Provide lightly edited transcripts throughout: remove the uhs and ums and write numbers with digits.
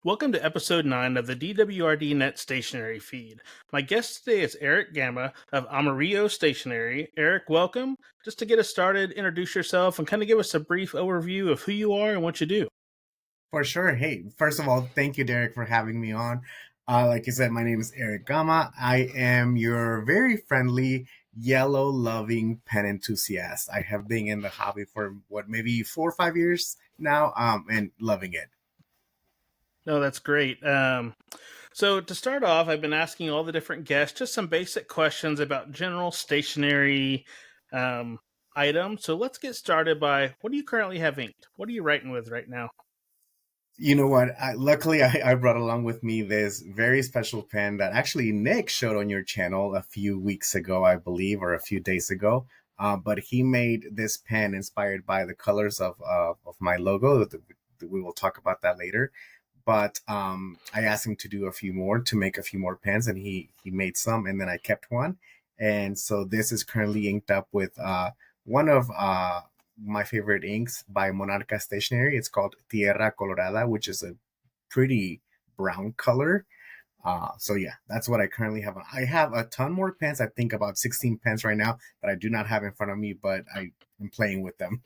Welcome to episode 9 of the DWRD Net Stationery feed. My guest today is Erick Gama of Amarillo Stationery. Erick, welcome. Just to get us started, introduce yourself and kind of give us a brief overview of who you are and what you do. For sure. Hey, first of all, thank you, Derek, for having me on. Like you said, my name is Erick Gama. I am your very friendly, yellow loving pen enthusiast. I have been in the hobby for maybe 4 or 5 years now, and loving it. No, that's great. So to start off, I've been asking all the different guests just some basic questions about general stationery items. So let's get started by, what do you currently have inked? What are you writing with right now? You know what? Luckily, I brought along with me this very special pen that actually Nick showed on your channel a few weeks ago, I believe, or a few days ago. But he made this pen inspired by the colors of my logo. We will talk about that later. But I asked him to do a few more, to make a few more pens, and he made some, and then I kept one. And so this is currently inked up with one of my favorite inks by Monarca Stationery. It's called Tierra Colorada, which is a pretty brown color. So yeah, that's what I currently have. I have a ton more pens. I think about 16 pens right now that I do not have in front of me, but I am playing with them.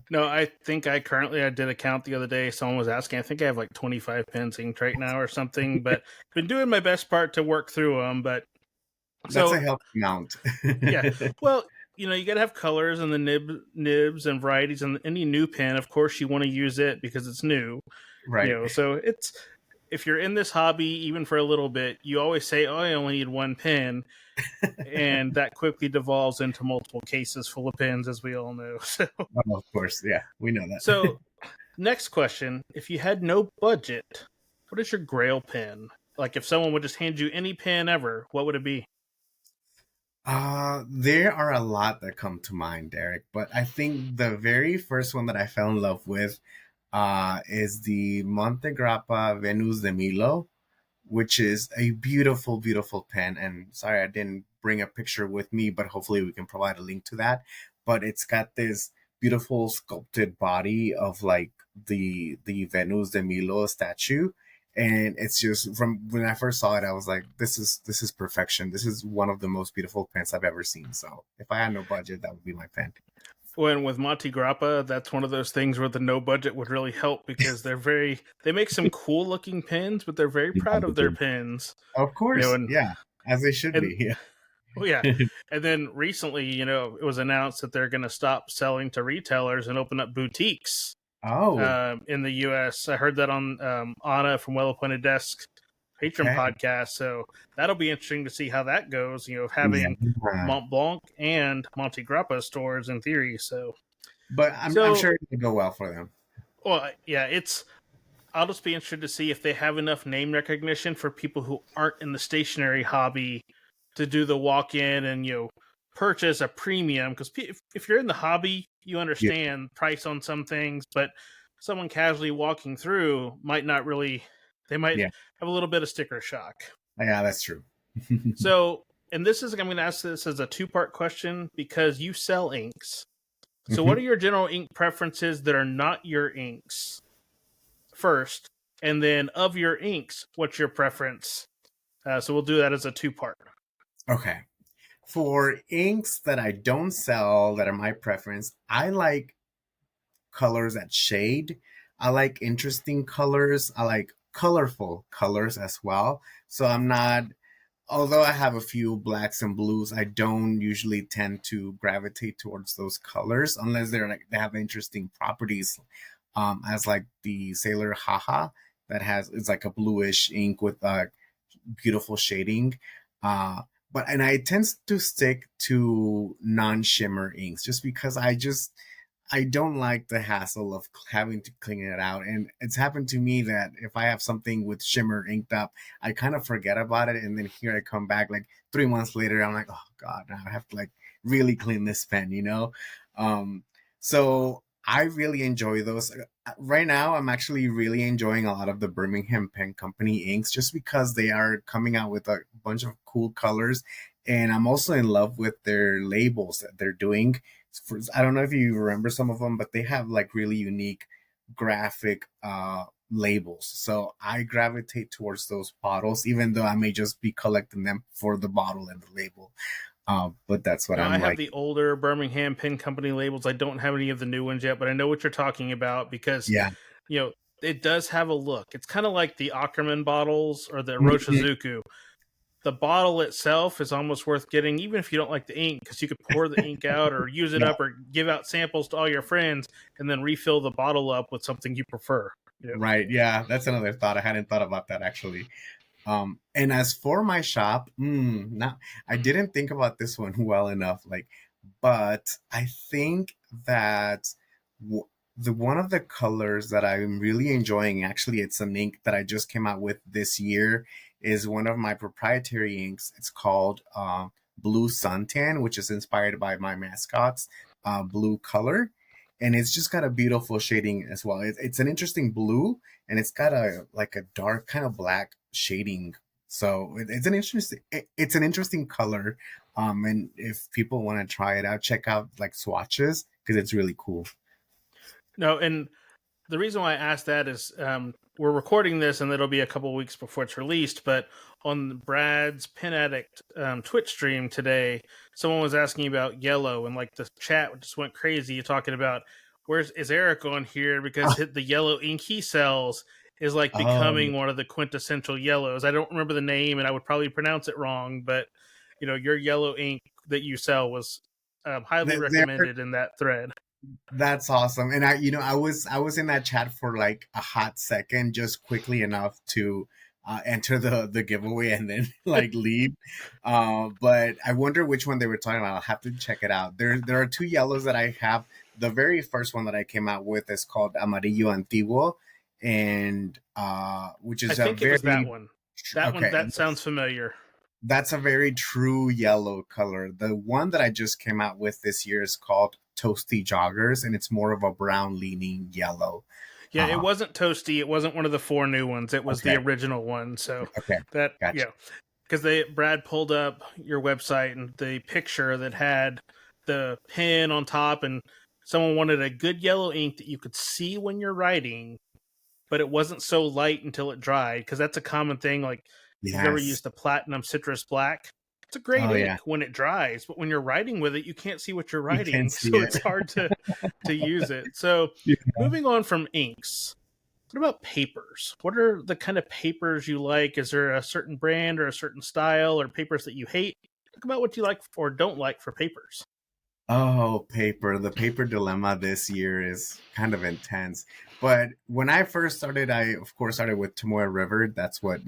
No, I think I did a count the other day. Someone was asking. I think I have like 25 pens inked right now or something, but been doing my best part to work through them. But That's a so healthy amount. yeah, well, you got to have colors and the nibs and varieties. And any new pen, of course, you want to use it because it's new. Right. So it's, if you're in this hobby, even for a little bit, you always say, "Oh, I only need one pen." And that quickly devolves into multiple cases full of pens, as we all know. Well, of course, yeah, we know that. So next question: if you had no budget, what is your Grail pen? Like, if someone would just hand you any pen ever, what would it be? There are a lot that come to mind, Derek, but I think the very first one that I fell in love with is the Montegrappa Venus de Milo, which is a beautiful, beautiful pen. And sorry, I didn't bring a picture with me, but hopefully we can provide a link to that. But it's got this beautiful sculpted body of like the Venus de Milo statue. And it's just, from when I first saw it, I was like, this is perfection. This is one of the most beautiful pens I've ever seen. So if I had no budget, that would be my pen. When with Monte Grappa, that's one of those things where the no budget would really help because they make some cool looking pins, but they're very Yeah, proud they of their do. pins. Of course, And yeah, as they should and be. Yeah. well, yeah. And then recently, it was announced that they're going to stop selling to retailers and open up boutiques Oh, in the U.S. I heard that on Anna from Well Appointed Desk Patron okay. podcast. So that'll be interesting to see how that goes. Yeah. Having Mont Blanc and Monte Grappa stores in theory. But I'm So sure it will go well for them. well, yeah, it's. I'll just be interested to see if they have enough name recognition for people who aren't in the stationery hobby to do the walk in and purchase a premium. Because if you're in the hobby, you Yeah. understand price on some things, but someone casually walking through might not really. They might Yeah. have a little bit of sticker shock. Yeah, that's true. So, and I'm going to ask this as a two-part question because you sell inks. So, what are Hmm. your general ink preferences that are not your inks? First, and then of your inks, what's your preference? So we'll do that as a two-part. Okay. For inks that I don't sell that are my preference, I like colors that shade. I like interesting colors. I like colorful colors as well. So I'm not, although I have a few blacks and blues, I don't usually tend to gravitate towards those colors unless they have interesting properties. As like the Sailor Haha that has, it's like a bluish ink with beautiful shading. And I tend to stick to non-shimmer inks just because I don't like the hassle of having to clean it out. And it's happened to me that if I have something with shimmer inked up, I kind of forget about it. And then here I come back like 3 months later, I'm like, oh God, now I have to like really clean this pen. So I really enjoy those. Right now, I'm actually really enjoying a lot of the Birmingham Pen Company inks just because they are coming out with a bunch of cool colors. And I'm also in love with their labels that they're doing. I don't know if you remember some of them, but they have like really unique graphic labels. So I gravitate towards those bottles, even though I may just be collecting them for the bottle and the label. But that's what You know, I I'm have like. the older Birmingham Pen Company labels. I don't have any of the new ones yet, but I know what you're talking about because, Yeah. you know, it does have a look. It's kind of like the Ackerman bottles or the Mhm. Roshizuku. The bottle itself is almost worth getting, even if you don't like the ink, because you could pour the ink out or use it Yeah. up or give out samples to all your friends and then refill the bottle up with something you prefer. You know? Right. Yeah. That's another thought. I hadn't thought about that actually. And as for my shop, now I didn't think about this one well enough. Like, but I think that w- the one of the colors that I'm really enjoying, actually, it's an ink that I just came out with this year, is one of my proprietary inks. It's called Blue Suntan, which is inspired by my mascots, blue color. And it's just got a beautiful shading as well. It's an interesting blue, and it's got a like a dark kind of black shading. So it's an interesting color. And if people want to try it out, check out like swatches because it's really cool. No, and the reason why I asked that is we're recording this and it'll be a couple weeks before it's released. But on Brad's Pen Addict Twitch stream today, someone was asking about yellow, and like the chat just went crazy talking about where's is Eric on here because the yellow ink he sells is like Oh, becoming one of the quintessential yellows. I don't remember the name, and I would probably pronounce it wrong, but you know your yellow ink that you sell was highly there. recommended in that thread. That's awesome. And I was in that chat for like a hot second, just quickly enough to enter the giveaway and then like leave. But I wonder which one they were talking about. I'll have to check it out. There are two yellows that I have. The very first one that I came out with is called Amarillo Antiguo, and which I is a think it was that very one. That one okay. that sounds familiar. That's a very true yellow color. The one that I just came out with this year is called Toasty Joggers, and it's more of a brown leaning yellow. Yeah, it Uh, wasn't toasty. It wasn't one of the four new ones. It was the okay, original one. So okay, that gotcha. because they Brad pulled up your website and the picture that had the pen on top, and someone wanted a good yellow ink that you could see when you're writing, but it wasn't so light until it dried. Because that's a common thing. Like if you've ever Yes. used the Platinum Citrus Black, it's a great Oh yeah, ink when it dries, but when you're writing with it, you can't see what you're you can writing, see so it. it's hard to use it. So Yeah. moving on from inks, what about papers? What are the kind of papers you like? Is there a certain brand or a certain style or papers that you hate? Talk about what you like or don't like for papers. Oh, paper. The paper dilemma this year is kind of intense. But when I first started, I of course started with Tomoe River. That's what,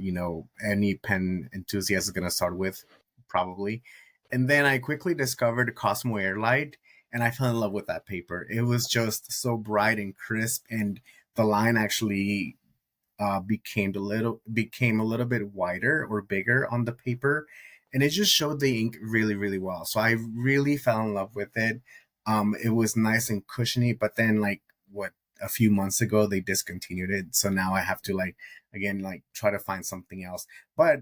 any pen enthusiast is going to start with, probably. And then I quickly discovered Cosmo Airlight, and I fell in love with that paper. It was just so bright and crisp, and the line actually became a little bit wider or bigger on the paper, and it just showed the ink really really well. So I really fell in love with it. It was nice and cushiony, but then like what a few months ago they discontinued it, so now I have to like again like try to find something else. But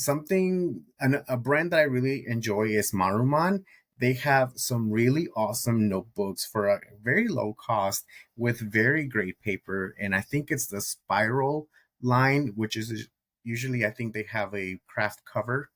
a brand that I really enjoy is Maruman. They have some really awesome notebooks for a very low cost with very great paper. And I think it's the spiral line, which is usually, I think they have a craft cover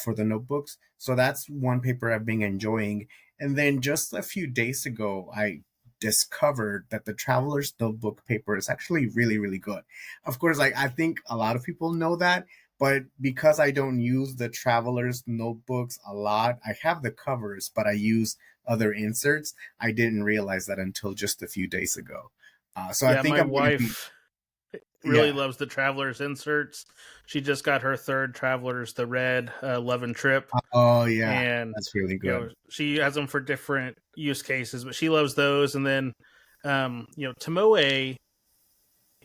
for the notebooks. So that's one paper I've been enjoying. And then just a few days ago, I discovered that the Traveler's Notebook paper is actually really, really good. Of course, like I think a lot of people know that, but because I don't use the Traveler's Notebooks a lot, I have the covers, but I use other inserts. I didn't realize that until just a few days ago. So I Yeah, think my I'm gonna be, wife really yeah. loves the Traveler's inserts. She just got her third Traveler's, the red Love and Trip, Oh yeah, and that's really you good. know she has them for different use cases, but she loves those. And then Tomoe,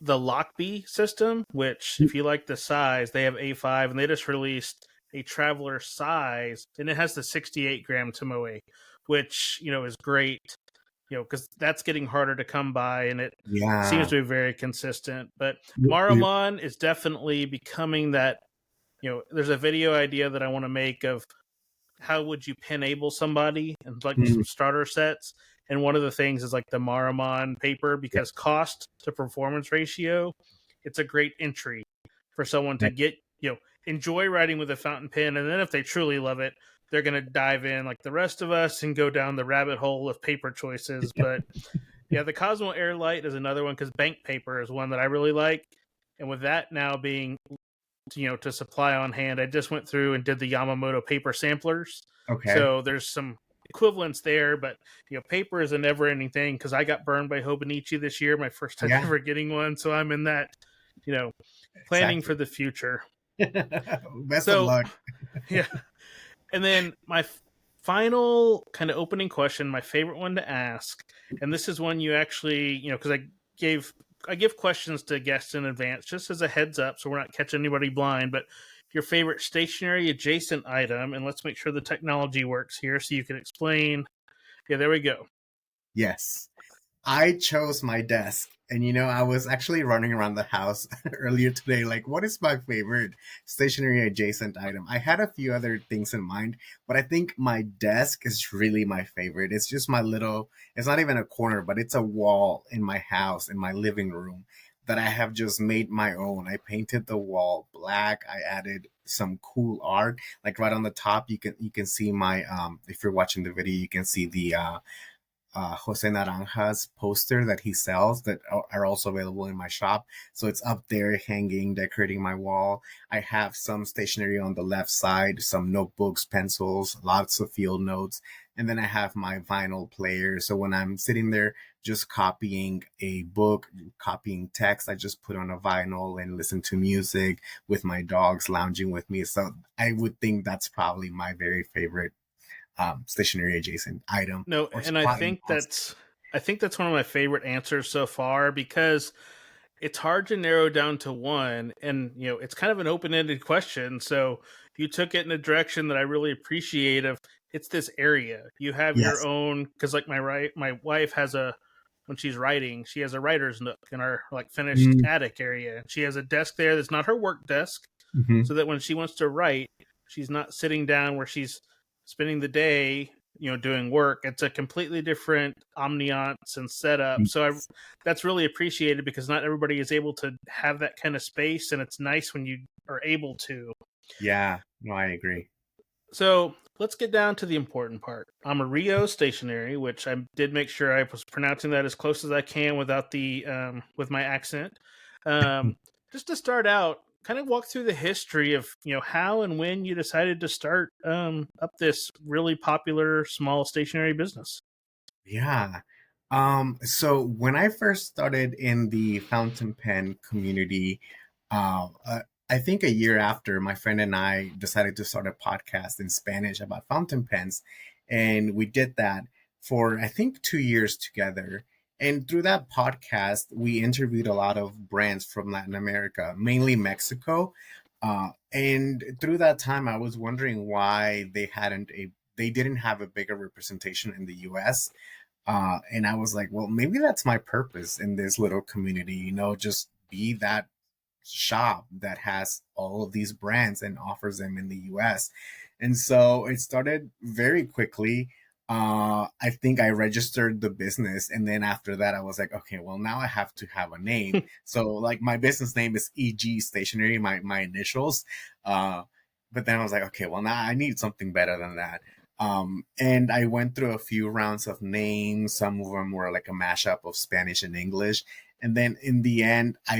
the Lockbee system, which if you like the size, they have A5, and they just released a Traveler size, and it has the 68-gram Tomoe, which is great. Because that's getting harder to come by, and it seems Yeah. to be very consistent. But Yep. Maruman is definitely becoming that. There's a video idea that I want to make of how would you pen-able somebody and like some Mhm. starter sets. And one of the things is like the Maruman paper Yeah. because cost to performance ratio. it's a great entry for someone to get, enjoy writing with a fountain pen. And then if they truly love it, they're going to dive in like the rest of us and go down the rabbit hole of paper choices. But yeah, the Cosmo Airlight is another one because bank paper is one that I really like. And with that now being, to supply on hand, I just went through and did the Yamamoto paper samplers. Okay. So there's some equivalents there, but paper is a never ending thing because I got burned by Hobonichi this year, my first time Yeah, ever getting one. So I'm in that, planning exactly. for the future. Best of So luck. yeah. And then my final kind of opening question, my favorite one to ask, and this is one you actually, because I give questions to guests in advance just as a heads up, so we're not catching anybody blind. But your favorite stationary adjacent item, and let's make sure the technology works here so you can explain. Yeah, there we go. Yes. I chose my desk. And I was actually running around the house earlier today, like, what is my favorite stationary adjacent item? I had a few other things in mind, but I think my desk is really my favorite. It's just my little, it's not even a corner, but it's a wall in my house, in my living room that I have just made my own. I painted the wall black. I added some cool art. Like right on the top, you can see my if you're watching the video, you can see the Jose Naranja's poster that he sells that are also available in my shop. So it's up there hanging, decorating my wall. I have some stationery on the left side, some notebooks, pencils, lots of field notes. And then I have my vinyl player. So when I'm sitting there just copying a book, copying text, I just put on a vinyl and listen to music with my dogs lounging with me. So I would think that's probably my very favorite stationary adjacent item No, or and I spot in think house. that's one of my favorite answers so far because it's hard to narrow down to one, and it's kind of an open-ended question. So you took it in a direction that I really appreciate. Of it's this area you have your Yes. own, because like my wife has a, when she's writing, she has a writer's nook in our like finished attic area. She has a desk there that's not her work desk, Mm-hmm. so that when she wants to write, she's not sitting down where she's spending the day, doing work. It's a completely different ambiance and setup. So that's really appreciated because not everybody is able to have that kind of space, and it's nice when you are able to. Yeah, no, I agree. So let's get down to the important part. Amarillo Stationery, which I did make sure I was pronouncing that as close as I can without the with my accent. Um, just to start out, kind of walk through the history of how and when you decided to start up this really popular small stationery business. Yeah. So when I first started in the fountain pen community, I think a year after, my friend and I decided to start a podcast in Spanish about fountain pens. And we did that for, I think, 2 years together. And through that podcast, we interviewed a lot of brands from Latin America, mainly Mexico. And through that time, I was wondering why they didn't have a bigger representation in the US. And I was like, well, maybe that's my purpose in this little community, just be that shop that has all of these brands and offers them in the US. And so it started very quickly. I think I registered the business. And then after that, I was like, okay, well, now I have to have a name. So, like, my business name is EG Stationery, my initials. But then I was like, okay, well, now I need something better than that. And I went through a few rounds of names. Some of them were like a mashup of Spanish and English. And then in the end, I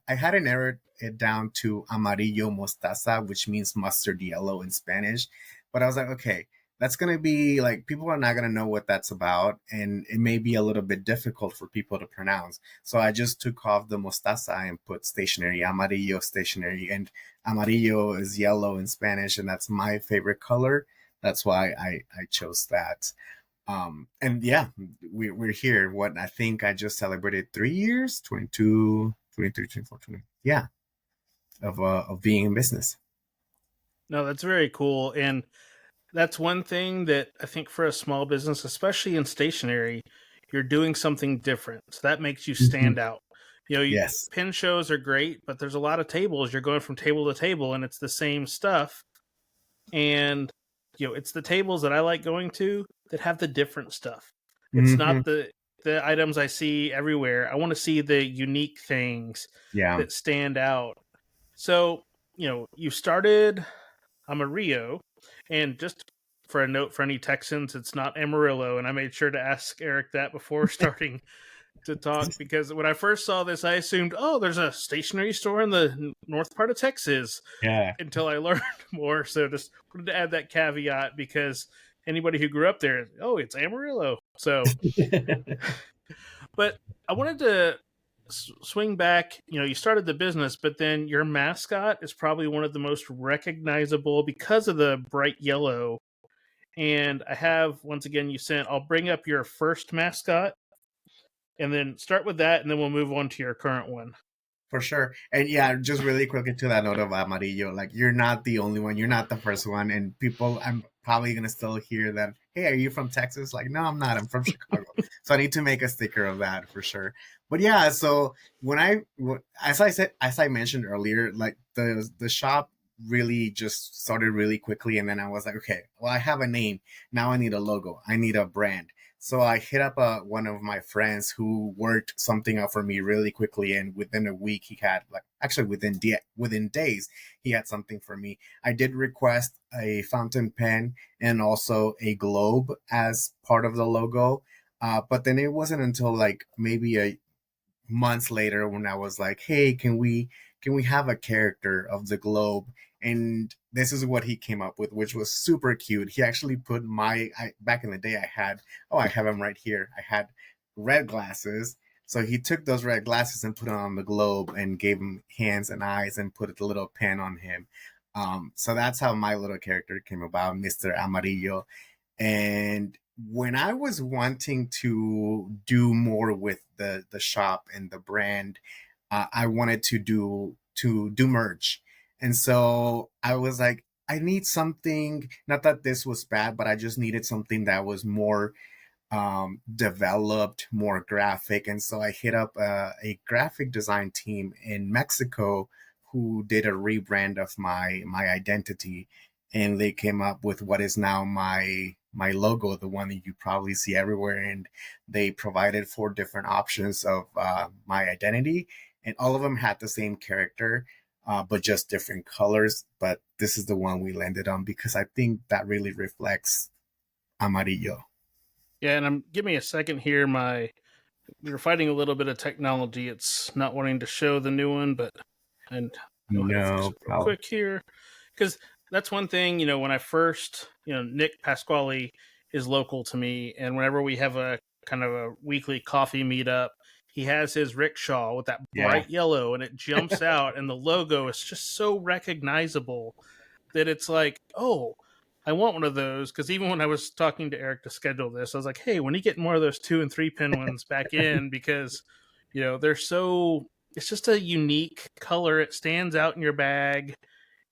had to narrow it down to Amarillo Mostaza, which means mustard yellow in Spanish. But I was like, okay, that's gonna be like people are not gonna know what that's about, and it may be a little bit difficult for people to pronounce. So I just took off the mostaza and put stationery, Amarillo Stationery, and Amarillo is yellow in Spanish, and that's my favorite color. That's why I chose that. And yeah, we're here. What I think I just celebrated 3 years, 22, 23, 24, 20. Yeah, of being in business. No, that's very cool, and that's one thing that I think for a small business, especially in stationery, you're doing something different. So that makes you Mhm. stand out. Yes. Pin shows are great, but there's a lot of tables. You're going from table to table, and it's the same stuff. And it's the tables that I like going to that have the different stuff. It's Hmm. not the the items I see everywhere. I want to see the unique things Yeah. that stand out. So, you started Amarillo, and just for a note for any Texans, it's not Amarillo, and I made sure to ask Eric that before starting to talk because when I first saw this, I assumed, oh, there's a stationery store in the north part of Texas Yeah. until I learned more. So just wanted to add that caveat because anybody who grew up there, oh, it's Amarillo. So, but I wanted to swing back. You started the business, but then your mascot is probably one of the most recognizable because of the bright yellow. And I have, once again, I'll bring up your first mascot and then start with that, and then we'll move on to your current one. For sure. And yeah, just really quickly to that note of Amarillo, like you're not the only one. You're not the first one. And people, I'm probably going to still hear that, hey, are you from Texas? Like, no, I'm not. I'm from Chicago. So I need to make a sticker of that for sure. But yeah, so as I mentioned earlier, like the shop really just started really quickly. And then I was like, okay, well, I have a name. Now I need a logo. I need a brand. So I hit up one of my friends who worked something out for me really quickly, and within a week he had like actually within days he had something for me. I did request a fountain pen and also a globe as part of the logo, but then it wasn't until like maybe a months later when I was like, "Hey, can we have a character of the globe?" And this is what he came up with, which was super cute. He actually put back in the day I have him right here. I had red glasses. So he took those red glasses and put them on the globe and gave him hands and eyes and put a little pen on him. So that's how my little character came about, Mr. Amarillo. And when I was wanting to do more with the shop and the brand, I wanted to do merch, and so I was like, I need something. Not that this was bad, but I just needed something that was more developed, more graphic. And so I hit up a graphic design team in Mexico who did a rebrand of my identity, and they came up with what is now my logo, the one that you probably see everywhere. And they provided 4 different options of my identity, and all of them had the same character. But just different colors. But this is the one we landed on because I think that really reflects Amarillo. Yeah, and give me a second here. We were fighting a little bit of technology. It's not wanting to show the new one, but and go ahead and fix No it real problem. quick here because that's one thing. When I first, Nick Pasquale is local to me, and whenever we have a kind of a weekly coffee meetup, he has his rickshaw with that Yeah. bright yellow, and it jumps out, and the logo is just so recognizable that it's like, oh, I want one of those. Because even when I was talking to Eric to schedule this, I was like, hey, when you get more of those 2 and 3 pin ones back in, because they're so. It's just a unique color. It stands out in your bag,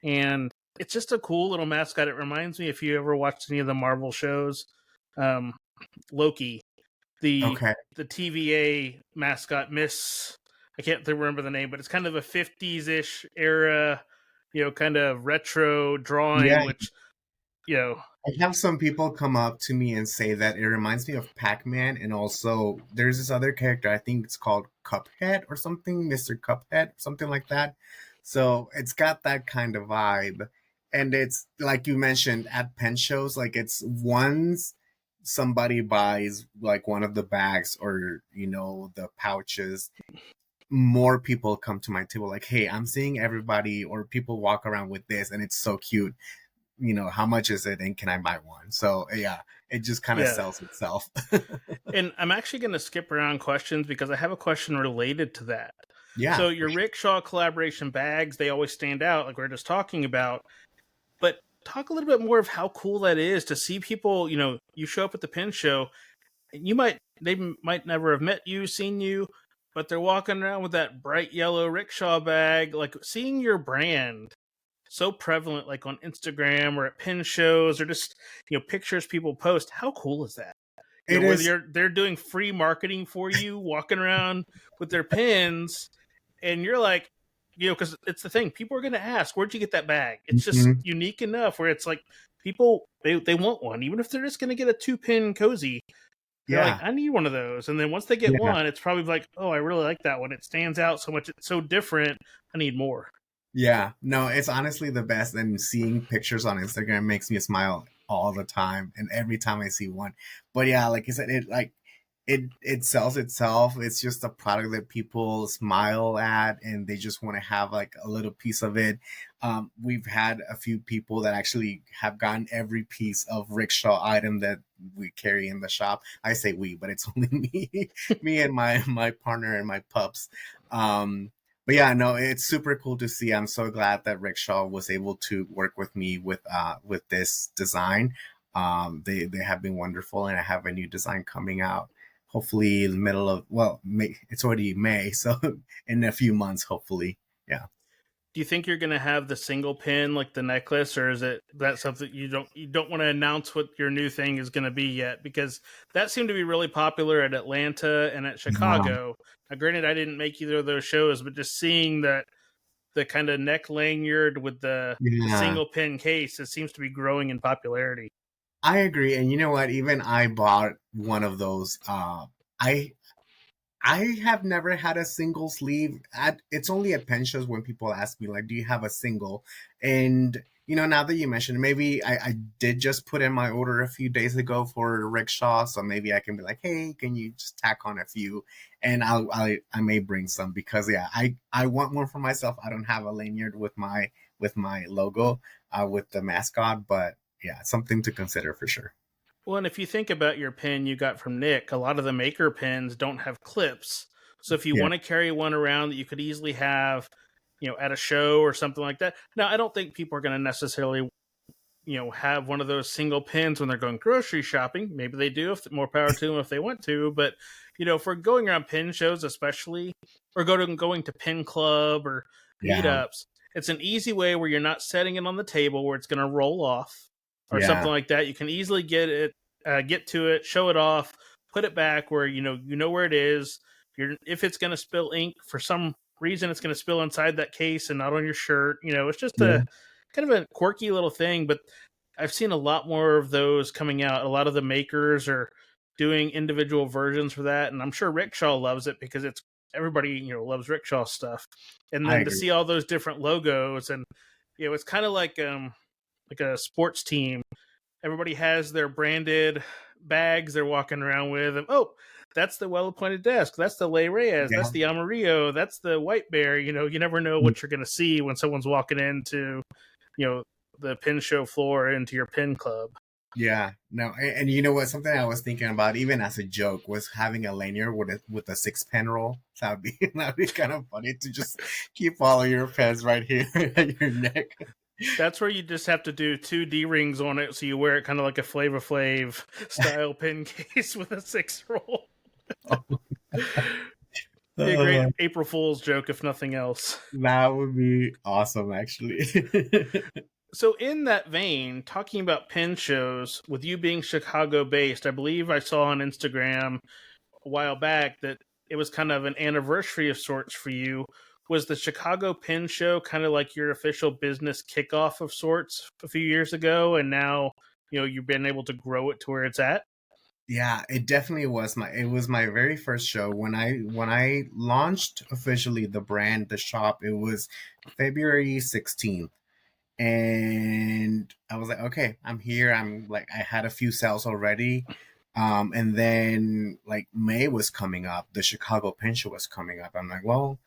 and it's just a cool little mascot. It reminds me if you ever watched any of the Marvel shows, um, Loki, the Okay. the TVA mascot, Miss. I can't remember the name, but it's kind of a 50s ish era, kind of retro Yeah. drawing, which you know, I have some people come up to me and say that it reminds me of Pac-Man, and also there's this other character, I think it's called Cuphead or something, Mr. Cuphead, something like that. So it's got that kind of vibe. And it's like you mentioned at pen shows, like it's once somebody buys like one of the bags or the pouches, more people come to my table like, hey, I'm seeing everybody or people walk around with this and it's so cute. How much is it and can I buy one? So yeah, it just kind of yeah. sells itself. And I'm actually going to skip around questions because I have a question related to that. Yeah, So for your sure. rickshaw collaboration bags, they always stand out, like we are just talking about. But talk a little bit more of how cool that is to see people. You show up at the pin show, and they might never have met you, seen you, but they're walking around with that bright yellow rickshaw bag. Like seeing your brand so prevalent, like on Instagram or at pin shows or just pictures people post. How cool is that? It Where is. they're doing free marketing for you, walking around with their pins, and you're like, because it's the thing, people are going to ask, where'd you get that bag? It's just Mhm. unique enough where it's like people they want one, even if they're just going to get a 2 pin cozy. They're like, Yeah. I need one of those. And then once they get Yeah. one, it's probably like, oh, I really like that one. It stands out so much. It's so different. I need more. Yeah, no, it's honestly the best. And seeing pictures on Instagram makes me smile all the time, and every time I see one. But yeah, like I said, it sells itself. It's just a product that people smile at, and they just want to have like a little piece of it. We've had a few people that actually have gotten every piece of Rickshaw item that we carry in the shop. I say we, but it's only me, me and my partner and my pups. Um, but yeah, no, it's super cool to see. I'm so glad that Rickshaw was able to work with me with this design. They have been wonderful, and I have a new design coming out. Hopefully, in the middle of May. It's already May, so in a few months, hopefully, yeah. Do you think you're going to have the single pin like the necklace, or is it that something you don't want to announce what your new thing is going to be yet? Because that seemed to be really popular at Atlanta and at Chicago. Now, granted, I didn't make either of those shows, but just seeing that the kind of neck lanyard with the Yeah, single pin case, it seems to be growing in popularity. I agree. And you know what? Even I bought one of those. I I have never had a single sleeve. It's only at pen shows when people ask me, like, do you have a single? And, now that you mentioned it, maybe I did just put in my order a few days ago for Rickshaw. So maybe I can be like, hey, can you just tack on a few? And I may bring some because, yeah, I want one for myself. I don't have a lanyard with my logo, with the mascot, but yeah, something to consider for sure. Well, and if you think about your pin you got from Nick, a lot of the maker pins don't have clips. So if you Yeah. want to carry one around that you could easily have, at a show or something like that. Now, I don't think people are going to necessarily, have one of those single pins when they're going grocery shopping. Maybe they do, if more power to them if they want to. But, for going around pin shows, especially, or going to pin club or Yeah. meetups, it's an easy way where you're not setting it on the table where it's going to roll off or something Yeah. like that. You can easily get to it, show it off, put it back where you know where it is. If it's going to spill ink for some reason, it's going to spill inside that case and not on your shirt. It's just Yeah. a kind of a quirky little thing, but I've seen a lot more of those coming out. A lot of the makers are doing individual versions for that, and I'm sure Rickshaw loves it because it's everybody loves Rickshaw stuff. And I then to agree. see all those different logos, and it's kind of like a sports team. Everybody has their branded bags they're walking around with. And, oh, that's the well-appointed desk. That's the Ley Reyes. That's Yeah. the Amarillo. That's the White Bear. You never know what you're going to see when someone's walking into, you know, the pin show floor into your pin club. Yeah, no, and you know what? Something I was thinking about, even as a joke, was having a lanyard with a 6 pen roll. That'd be kind of funny to just keep all of your pens right here at your neck. That's where you just have to do two D rings on it, so you wear it kind of like a Flavor Flav style pin case with a 6 roll. Be a great Uh, April Fool's joke, if nothing else. that would be awesome, actually. So, in that vein, talking about pin shows, with you being Chicago based, I believe I saw on Instagram a while back that it was kind of an anniversary of sorts for you. Was the Chicago Pin Show kind of like your official business kickoff of sorts a few years ago? And now, you've been able to grow it to where it's at? Yeah, it definitely was my very first show when I launched officially the brand, the shop. It was February 16th. And I was like, okay, I'm here. I'm like, I had a few sales already. And then like May was coming up, the Chicago Pen Show was coming up. I'm like, well,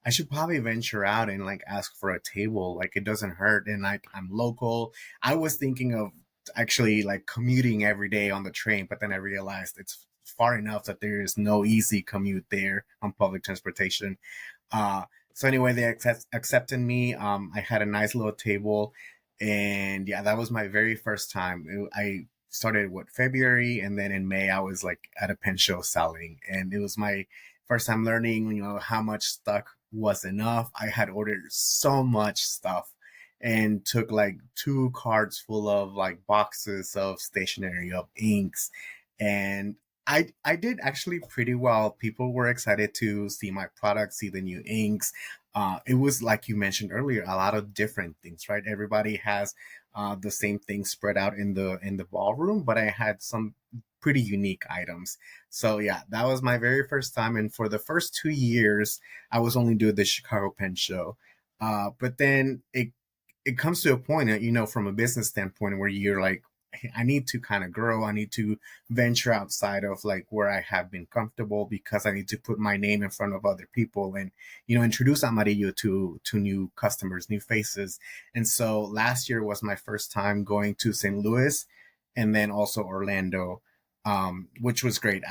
I should probably venture out and like ask for a table. Like it doesn't hurt. And like I'm local. I was thinking of actually like commuting every day on the train, but then I realized it's far enough that there is no easy commute there on public transportation. Uh, so anyway, they accepted me. I had a nice little table, and yeah, that was my very first time. I started February, and then in May I was like at a pen show selling, and it was my first time learning, how much stock was enough. I had ordered so much stuff, and took like 2 cards full of like boxes of stationery, of inks, and I did actually pretty well. People were excited to see my product, see the new inks. It was like you mentioned earlier, a lot of different things, right? Everybody has the same thing spread out in the ballroom, but I had some pretty unique items. So yeah, that was my very first time, and for the first 2 years, I was only doing the Chicago Pen Show. But then it comes to a point, from a business standpoint, where you're like, "Hey, I need to kind of grow. I need to venture outside of like where I have been comfortable because I need to put my name in front of other people and, introduce Amarillo to new customers, new faces." And so last year was my first time going to St. Louis and then also Orlando, which was great.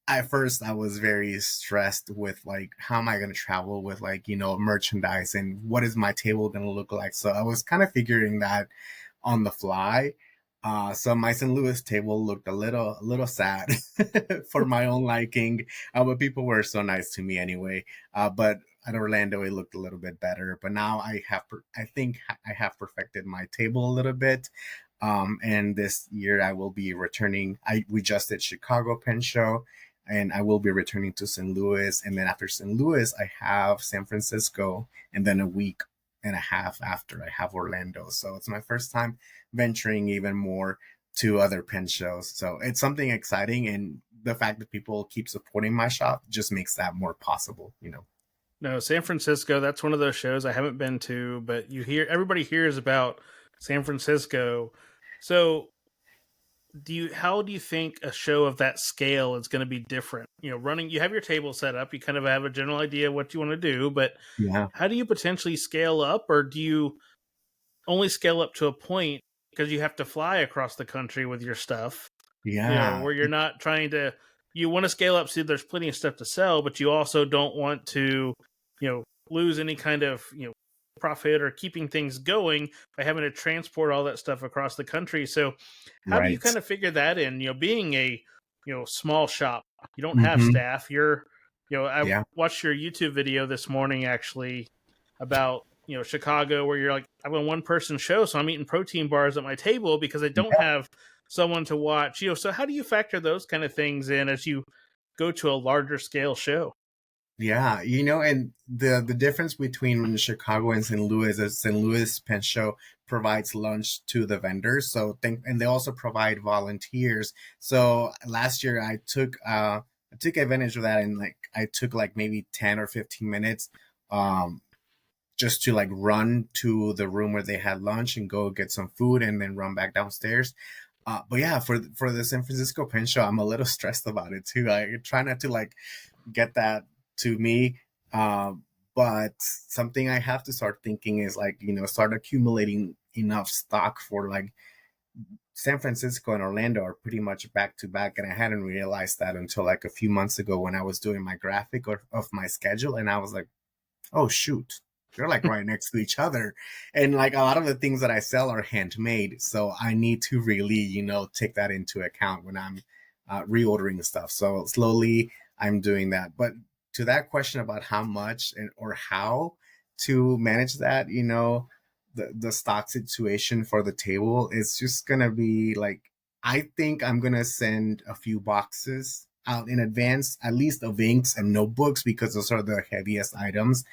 At first I was very stressed with like how am I going to travel with like merchandise and what is my table going to look like. So I was kind of figuring that on the fly. So my St. Louis table looked a little sad for my own liking, but people were so nice to me anyway. But at Orlando, it looked a little bit better. But now I think I have perfected my table a little bit. And this year I will be returning. We just did Chicago Pen Show, and I will be returning to St. Louis. And then after St. Louis, I have San Francisco, and then a week and a half after I have Orlando. So it's my first time venturing even more to other pen shows. So it's something exciting, and the fact that people keep supporting my shop just makes that more possible. No, San Francisco, that's one of those shows I haven't been to, but everybody hears about San Francisco. So, how do you think a show of that scale is going to be different? You have your table set up, you kind of have a general idea what you want to do, but Yeah. how do you potentially scale up, or do you only scale up to a point because you have to fly across the country with your stuff? Yeah. Where you're not trying to, you want to scale up so there's plenty of stuff to sell, but you also don't want to, lose any kind of, profit or keeping things going by having to transport all that stuff across the country. So how do you Right. kind of figure that in, being a, small shop, you don't have Mm-hmm. staff, I Yeah. watched your YouTube video this morning actually about, Chicago, where you're like, I'm a one person show, so I'm eating protein bars at my table because I don't have someone to watch. So how do you factor those kind of things in as you go to a larger scale show? Yeah, and the difference between Chicago and St. Louis is St. Louis Pen Show provides lunch to the vendors. And they also provide volunteers. So last year I took advantage of that, and like I took like maybe 10 or 15 minutes um just to like run to the room where they had lunch and go get some food and then run back downstairs. But yeah, for the San Francisco Pen Show, I'm a little stressed about it too. I try not to like get that to me. But something I have to start thinking is like, start accumulating enough stock for like San Francisco and Orlando are pretty much back to back. And I hadn't realized that until like a few months ago when I was doing my graphic of my schedule. And I was like, oh, shoot. They're like right next to each other. And like a lot of the things that I sell are handmade. So I need to really, take that into account when I'm reordering stuff. So slowly I'm doing that. But to that question about how much or how to manage that, the stock situation for the table is just going to be like, I think I'm going to send a few boxes out in advance, at least of inks and notebooks, because those are the heaviest items,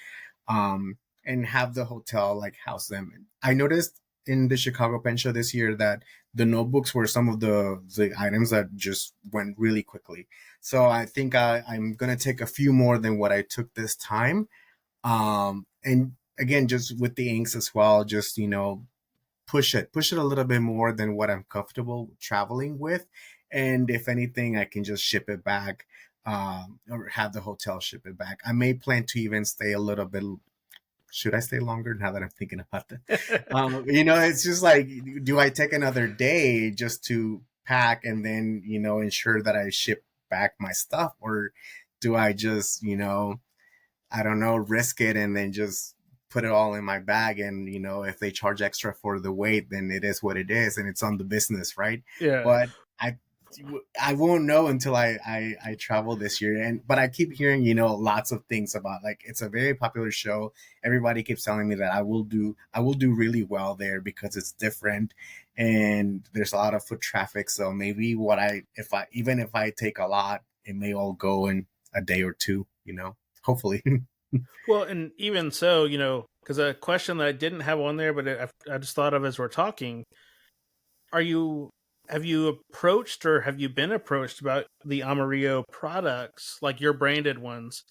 um, and have the hotel like house them. I noticed in the Chicago Pen Show this year that the notebooks were some of the items that just went really quickly. So I think I'm gonna take a few more than what I took this time. And again, just with the inks as well, just push it a little bit more than what I'm comfortable traveling with. And if anything, I can just ship it back, or have the hotel ship it back. I may plan to even stay a little bit. Should I stay longer now that I'm thinking about that? It's just like, do I take another day just to pack and then, ensure that I ship back my stuff? Or do I just, I don't know, risk it and then just put it all in my bag? And, if they charge extra for the weight, then it is what it is and it's on the business, right? Yeah. But I, I won't know until I travel this year. But I keep hearing, lots of things about like it's a very popular show. Everybody keeps telling me that I will do really well there because it's different and there's a lot of foot traffic. So maybe if I take a lot, it may all go in a day or two, hopefully. Well, and even so, because a question that I didn't have on there, but I just thought of as we're talking, are you have you approached or have you been approached about the Amarillo products, like your branded ones,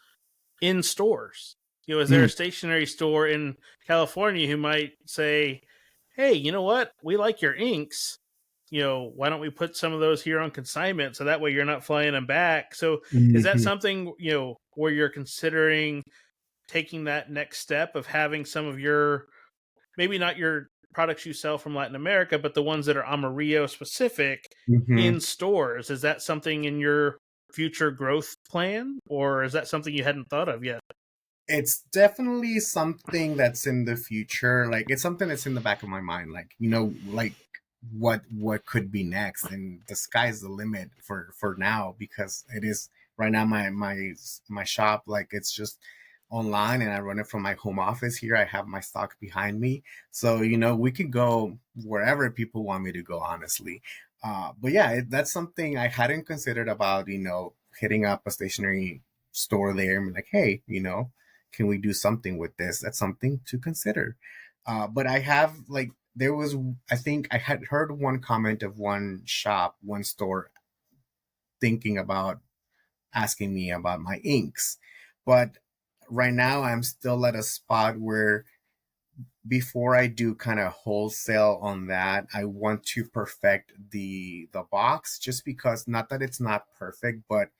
in stores? Is there a Mm, stationery store in California who might say, "Hey, you know what? We like your inks. Why don't we put some of those here on consignment so that way you're not flying them back?" So, is that mhm, something where you're considering taking that next step of having some of your, maybe not your products you sell from Latin America, but the ones that are Amarillo specific mhm. in stores? Is that something in your future growth plan, or is that something you hadn't thought of yet? It's definitely something that's in the future. Like it's something that's in the back of my mind. Like like what could be next, and the sky's the limit for now because it is right now my shop. Like it's just online, and I run it from my home office here. I have my stock behind me, so we can go wherever people want me to go. Honestly, but yeah, that's something I hadn't considered about. Hitting up a stationery store there and be like, hey, can we do something with this? That's something to consider. But I have like there was I think I had heard one comment of one shop, one store thinking about asking me about my inks. But right now I'm still at a spot where before I do kind of wholesale on that, I want to perfect the box just because not that it's not perfect, but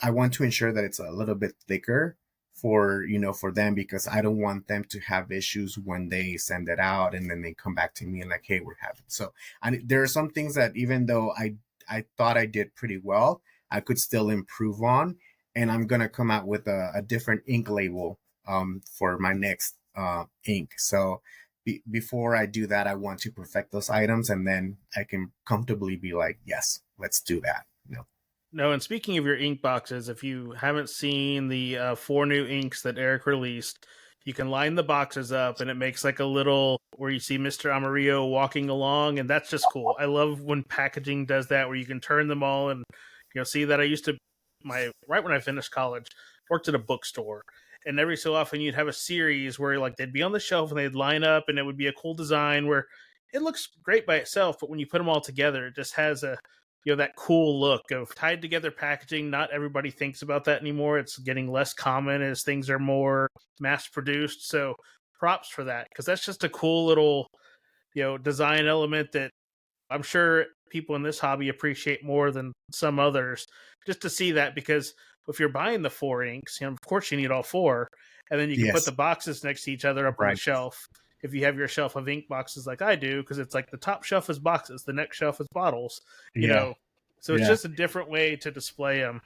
I want to ensure that it's a little bit thicker for them because I don't want them to have issues when they send it out and then they come back to me and like, hey, we're having so. And there are some things that even though I thought I did pretty well, I could still improve on, and I'm gonna come out with a different ink label for my next ink. So before I do that, I want to perfect those items, and then I can comfortably be like, yes, let's do that. No, and speaking of your ink boxes, if you haven't seen the 4 new inks that Eric released, you can line the boxes up and it makes like a little where you see Mr. Amarillo walking along, and that's just cool. I love when packaging does that where you can turn them all and see that. I used to my right when I finished college, worked at a bookstore, and every so often you'd have a series where like they'd be on the shelf and they'd line up and it would be a cool design where it looks great by itself, but when you put them all together, it just has a that cool look of tied together packaging. Not everybody thinks about that anymore. It's getting less common as things are more mass produced. So props for that, because that's just a cool little design element that I'm sure people in this hobby appreciate more than some others. Just to see that, because if you're buying the 4 inks, of course you need all four, and then you can put the Yes, boxes next to each other up on the right. shelf. If you have your shelf of ink boxes like I do, because it's like the top shelf is boxes, the next shelf is bottles, you Yeah, know. So it's yeah. just a different way to display them.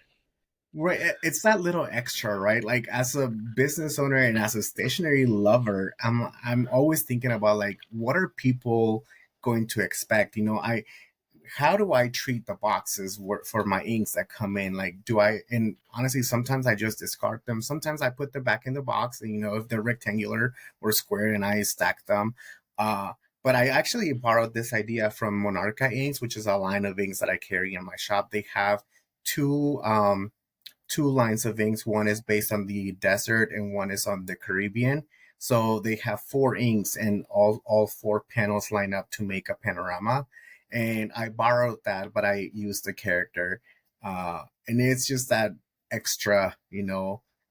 Right. It's that little extra, right? Like as a business owner and as a stationery lover, I'm always thinking about like what are people going to expect? I how do I treat the boxes for my inks that come in? Like, do I, and honestly, sometimes I just discard them. Sometimes I put them back in the box, and, if they're rectangular or square, and I stack them. Uh, but I actually borrowed this idea from Monarca Inks, which is a line of inks that I carry in my shop. They have two, two lines of inks. One is based on the desert and one is on the Caribbean. So they have four inks and all four panels line up to make a panorama. And I borrowed that, but I used the character. And it's just that extra,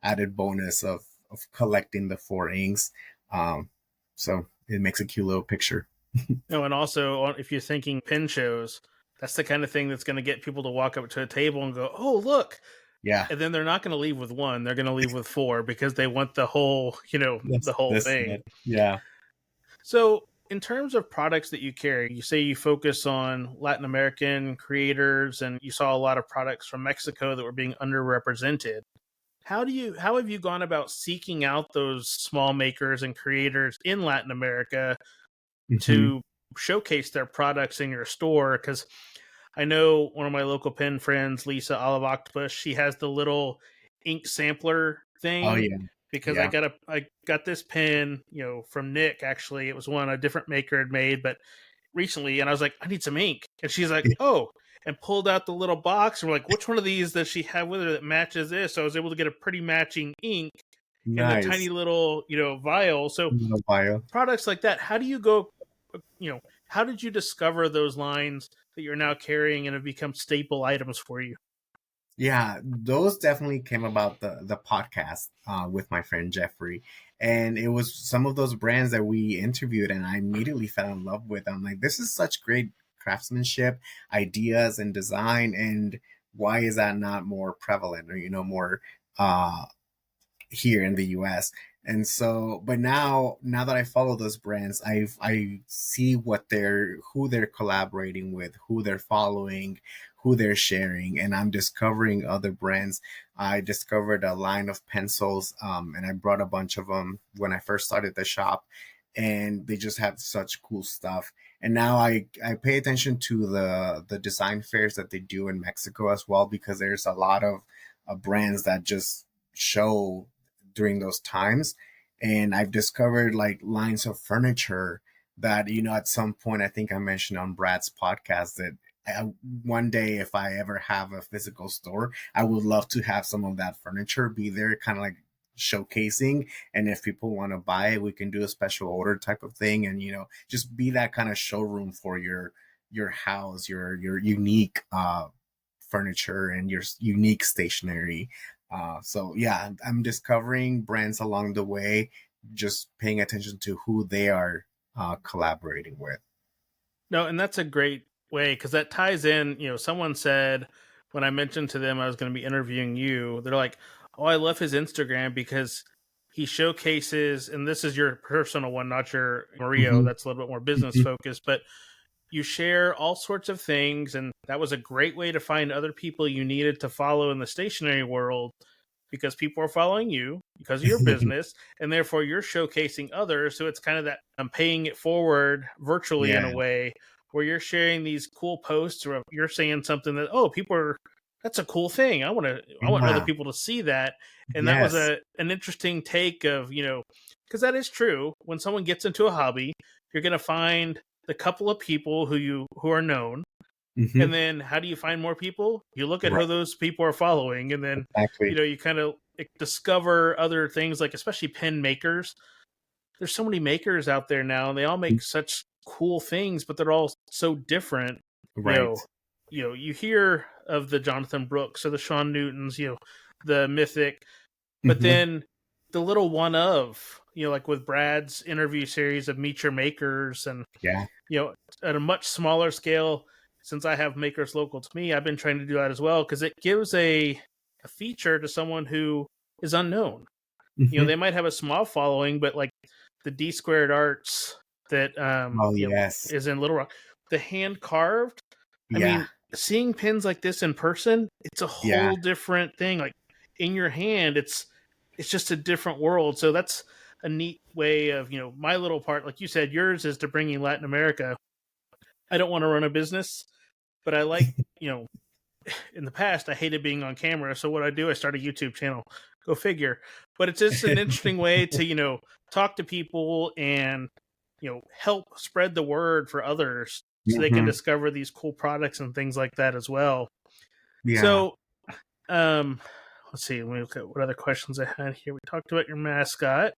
added bonus of collecting the four inks. So it makes a cute little picture. No, and also if you're thinking pin shows, that's the kind of thing that's going to get people to walk up to a table and go, "Oh, look!" Yeah. And then they're not going to leave with one; they're going to leave with four because they want the whole, the whole That's thing. it. Yeah. So, in terms of products that you carry, you say you focus on Latin American creators, and you saw a lot of products from Mexico that were being underrepresented. How have you gone about seeking out those small makers and creators in Latin America Hmm. to showcase their products in your store? Because I know one of my local pen friends, Lisa Olive Octopus, she has the little ink sampler Oh, thing, yeah. because Yeah. I got this pen, from Nick. Actually, it was one a different maker had made, but recently, and I was like, I need some ink, and she's like, oh, and pulled out the little box, and we're like, which one of these does she have with her that matches this? So I was able to get a pretty matching ink in the tiny Nice. little, vial. So Little bio. products like that, how do you go, how did you discover those lines that you're now carrying and have become staple items for you? Yeah, those definitely came about the podcast with my friend Jeffrey, and it was some of those brands that we interviewed, and I immediately fell in love with. I'm like, this is such great craftsmanship, ideas, and design, and why is that not more prevalent or more uh, here in the US. And so, but now that I follow those brands, I see who they're collaborating with, who they're following, who they're sharing, and I'm discovering other brands. I discovered a line of pencils, and I brought a bunch of them when I first started the shop, and they just have such cool stuff. And now I pay attention to the design fairs that they do in Mexico as well, because there's a lot of brands that just show during those times. And I've discovered like lines of furniture that, at some point, I think I mentioned on Brad's podcast that one day, if I ever have a physical store, I would love to have some of that furniture be there, kind of like showcasing. And if people want to buy it, we can do a special order type of thing. And, just be that kind of showroom for your house, your unique furniture and your unique stationery. So yeah, I'm discovering brands along the way, just paying attention to who they are collaborating with. No, and that's a great way because that ties in. Someone said when I mentioned to them I was going to be interviewing you, they're like, "Oh, I love his Instagram because he showcases." And this is your personal one, not your Mario. Hmm. That's a little bit more business Hmm. focused, but you share all sorts of things, and that was a great way to find other people you needed to follow in the stationery world because people are following you because of your business, and therefore you're showcasing others. So it's kind of that I'm paying it forward virtually in Yeah. a way where you're sharing these cool posts or you're saying something that, oh, people are, that's a cool thing. I want other Yeah. people to see that. And that was Yes. an interesting take of, because that is true. When someone gets into a hobby, you're going to find the couple of people who are known, and Hmm. then how do you find more people? You look at who Right. those people are following, and then Exactly. you kind of discover other things, like especially pen makers. There's so many makers out there now, and they all make such cool things, but they're all so different. You Right. know, you hear of the Jonathan Brooks or the Sean Newtons, the Mythic, but Hmm. then the little one of, like with Brad's interview series of Meet Your Makers, and Yeah. you know, at a much smaller scale, since I have makers local to me, I've been trying to do that as well because it gives a feature to someone who is unknown. Hmm. They might have a small following, but like the D Squared Arts that Oh yes. is in Little Rock, the hand carved. I Yeah. mean, seeing pins like this in person, it's a Yeah. whole different thing. Like in your hand, it's just a different world. So that's a neat way of, my little part. Like you said, yours is to bringing Latin America. I don't want to run a business, but I like, in the past, I hated being on camera. So what I do, I start a YouTube channel. Go figure. But it's just an interesting way to, talk to people and, help spread the word for others so they can Hmm. discover these cool products and things like that as well. Yeah. So, um, let's see. Let me look at what other questions I had here. We talked about your mascot.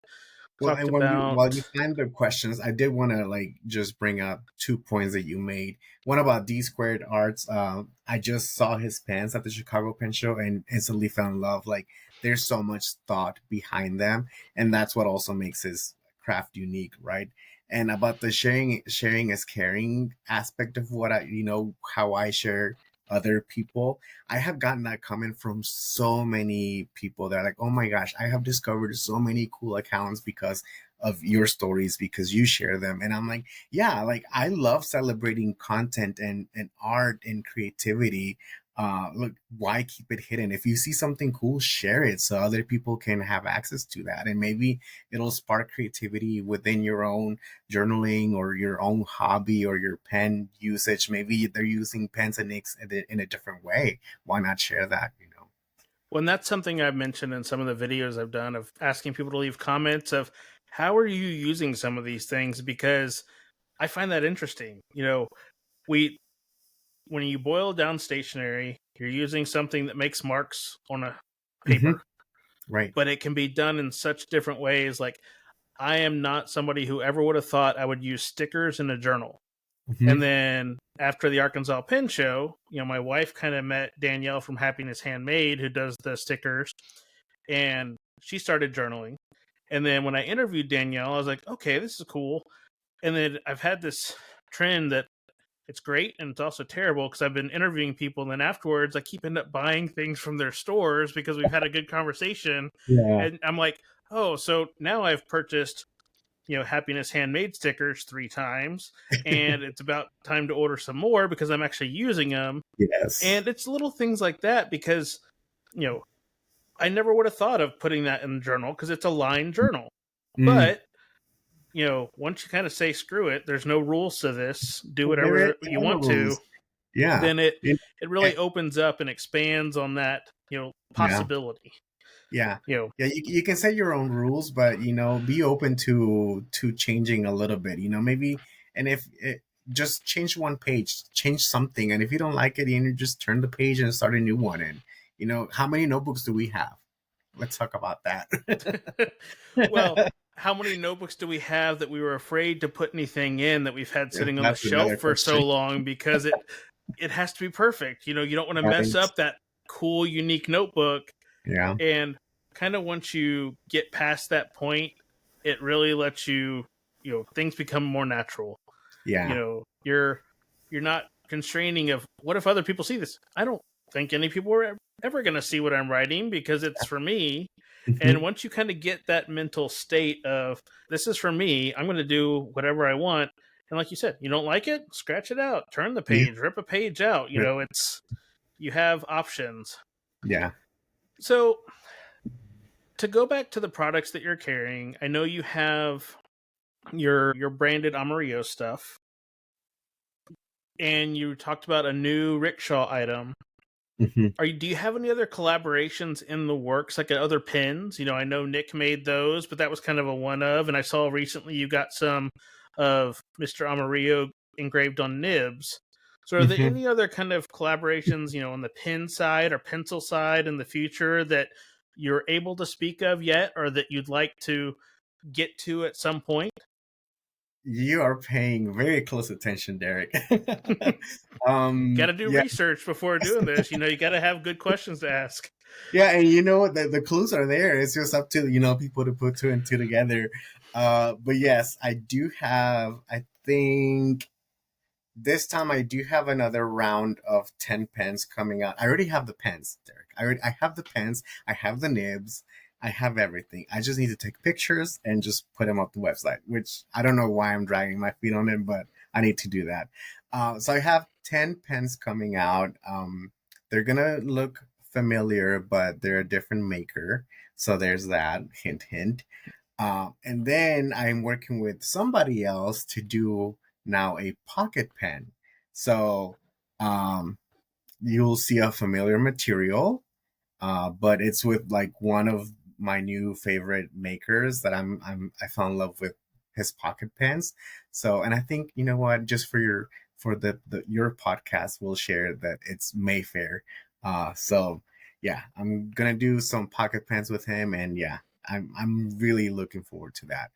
Well, Talked and while you about. find the questions, I did want to like just bring up 2 points that you made. One about D Squared Arts. I just saw his pens at the Chicago Pen Show and instantly fell in love. Like, there's so much thought behind them, and that's what also makes his craft unique, right? And about the sharing is caring aspect of what how I share other people. I have gotten that comment from so many people that are like, oh my gosh, I have discovered so many cool accounts because of your stories, because you share them. And I'm like, yeah, like I love celebrating content and art and creativity. Look, why keep it hidden? If you see something cool, share it so other people can have access to that. And maybe it'll spark creativity within your own journaling or your own hobby or your pen usage. Maybe they're using pens and inks in a different way. Why not share that? Well, and that's something I've mentioned in some of the videos I've done of asking people to leave comments of how are you using some of these things, because I find that interesting. We when you boil down stationery, you're using something that makes marks on a Hmm. paper. Right. but it can be done in such different ways. Like, I am not somebody who ever would have thought I would use stickers in a journal. Hmm. And then after the Arkansas Pen Show, my wife kind of met Danielle from Happiness Handmade, who does the stickers, and she started journaling. And then when I interviewed Danielle, I was like, okay, this is cool. And then I've had this trend that it's great and it's also terrible, because I've been interviewing people, and then afterwards I keep end up buying things from their stores because we've had a good conversation. Yeah. And I'm like, oh, so now I've purchased Happiness Handmade stickers 3 times, and it's about time to order some more because I'm actually using them. Yes. And it's little things like that, because I never would have thought of putting that in the journal because it's a lined journal. Mm. But once you kind of say screw it, there's no rules to this, do Well, there whatever you are no want to, rules. Yeah. then it It- it eh, really opens up and expands on that yeah. possibility. Yeah. you know Yeah, you can set your own rules, but be open to changing a little bit. Maybe, and if it, just change one page, change something, and if you don't like it, just turn the page and start a new one. And how many notebooks do we have? Let's talk about that. well, how many notebooks do we have that we were afraid to put anything in that we've had Yeah, sitting on the that's shelf another for so question. long because it has to be perfect. You don't want to mess Right. up that cool, unique notebook. Yeah. And kind of once you get past that point, it really lets things become more natural. Yeah. You're not constraining of, what if other people see this? I don't think any people are ever going to see what I'm writing because it's for me. And Hmm. once you kind of get that mental state of, this is for me, I'm going to do whatever I want. And like you said, you don't like it, scratch it out, turn the Yeah. page, rip a page out. You have options. Yeah. So to go back to the products that you're carrying, I know you have your branded Amarillo stuff, and you talked about a new Rickshaw item. Hmm. Do you have any other collaborations in the works, like other pins? I know Nick made those, but that was kind of a one of. And I saw recently you got some of Mr. Amarillo engraved on nibs. So, are there Hmm. any other kind of collaborations, on the pin side or pencil side in the future that you're able to speak of yet, or that you'd like to get to at some point? You are paying very close attention, Derek. Got to do Yeah. research before doing this. You got to have good questions to ask. Yeah, and the clues are there. It's just up to people to put two and two together. But yes, I do have. I think this time I do have another round of 10 pens coming out. I already have the pens, Derek. I have the pens. I have the nibs. I have everything. I just need to take pictures and just put them up the website. Which I don't know why I'm dragging my feet on it, but I need to do that. So I have 10 pens coming out. They're gonna look familiar, but they're a different maker. So there's that. Hint, hint. And then I'm working with somebody else to do now a pocket pen. So um, you'll see a familiar material, but it's with like one of my new favorite makers that I fell in love with his pocket pens. So, and I think you know what, just for your podcast, we'll share that it's Mayfair. So yeah, I'm gonna do some pocket pens with him, and yeah, I'm really looking forward to that.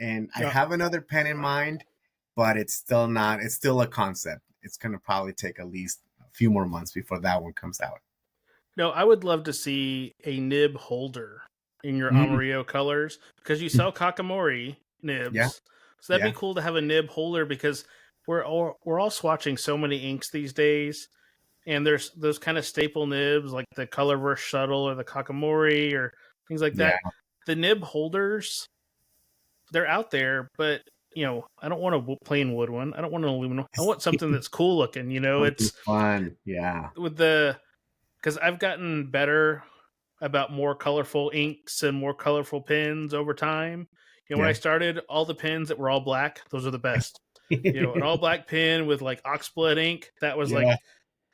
And I No, have another pen in mind, but it's still not. It's still a concept. It's gonna probably take at least a few more months before that one comes out. no, I would love to see a nib holder in your Mm, Amarillo colors, because you sell Kakamori yeah, nibs. So that'd be yeah, cool to have a nib holder, because we're all swatching so many inks these days, and there's those kind of staple nibs like the Colorverse Shuttle or the Kakamori or things like yeah. that. The nib holders, they're out there, but I don't want a plain wood one. I don't want an aluminum. I want something that's cool looking. Something It's fun. Yeah. with the because I've gotten better about more colorful inks and more colorful pens over time. When I Yeah. started, all the pens that were all black, those are the best. An all black pen with like oxblood ink, that was like Yeah.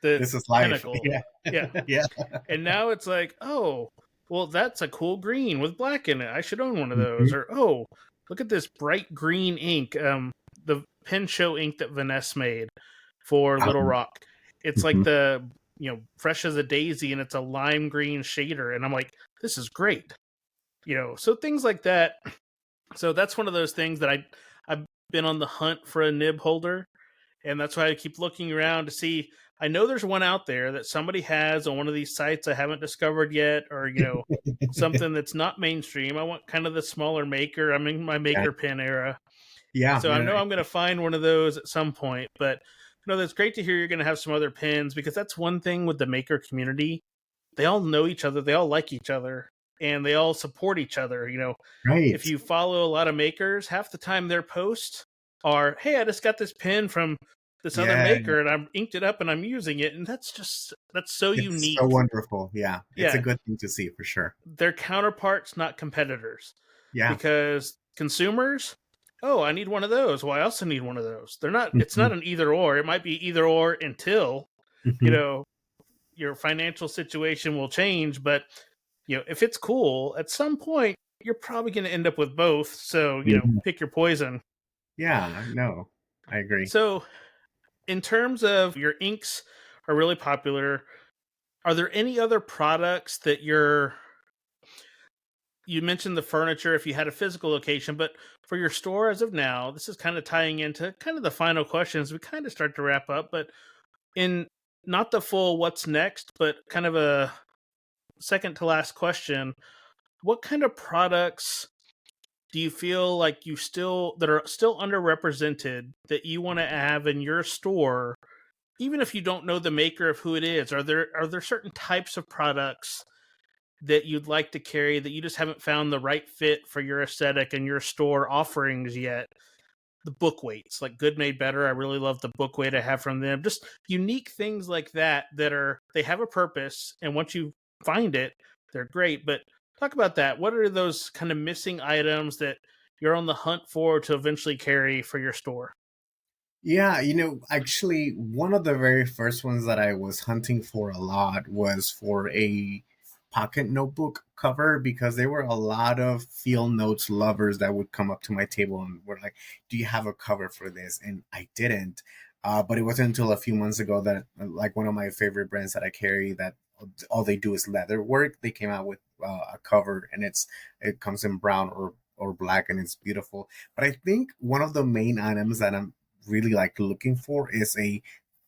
the This is life. pinnacle. Yeah. Yeah. Yeah. And now it's like, oh, well, that's a cool green with black in it. I should own one of those. Mhm. Or, oh, look at this bright green ink. The pen show ink that Vanessa made for Little Rock. It's like Mhm. the fresh as a daisy, and it's a lime green shader. And I'm like, this is great. So things like that. So that's one of those things that I've been on the hunt for a nib holder, and that's why I keep looking around to see. I know there's one out there that somebody has on one of these sites I haven't discovered yet, or something that's not mainstream. I want kind of the smaller maker. I'm in my Yeah, maker pen era, yeah, so I yeah, know I'm going to find one of those at some point. But that's great to hear you're going to have some other pens, because that's one thing with the maker community. They all know each other, they all like each other, and they all support each other. If right. you follow a lot of makers, half the time their posts are, "Hey, I just got this pen from this other Yeah, maker and I'm inked it up and I'm using it." And that's so it's so unique. wonderful. Yeah, it's a Yeah, good thing to see for sure. they're counterparts, not competitors. Yeah. Because consumers, oh, I need one of those. Well, I also need one of those. They're not. It's Hmm. not an either or. It might be either or until you Hmm. know your financial situation will change. But if it's cool, at some point you're probably going to end up with both. So pick your poison. Yeah, no, I agree. So in terms of your inks are really popular, are there any other products that you mentioned the furniture if you had a physical location, but for your store as of now, this is kind of tying into kind of the final questions. We kind of start to wrap up, but in not the full what's next, but kind of a second to last question, what kind of products do you feel like that are still underrepresented that you want to have in your store, even if you don't know the maker of who it is? Are there certain types of products that you'd like to carry that you just haven't found the right fit for your aesthetic and your store offerings yet? The book weights, like Good Made Better, I really love the book weight I have from them. Just unique things like that they have a purpose, and once you find it, they're great. But talk about that. What are those kind of missing items that you're on the hunt for to eventually carry for your store? Yeah, actually, one of the very first ones that I was hunting for a lot was for a pocket notebook cover, because there were a lot of field notes lovers that would come up to my table and were like, "Do you have a cover for this?" And I didn't. But it wasn't until a few months ago that, like, one of my favorite brands that I carry, that all they do is leather work, they came out with a cover, and it comes in brown or black, and it's beautiful. But I think one of the main items that I'm really like looking for is a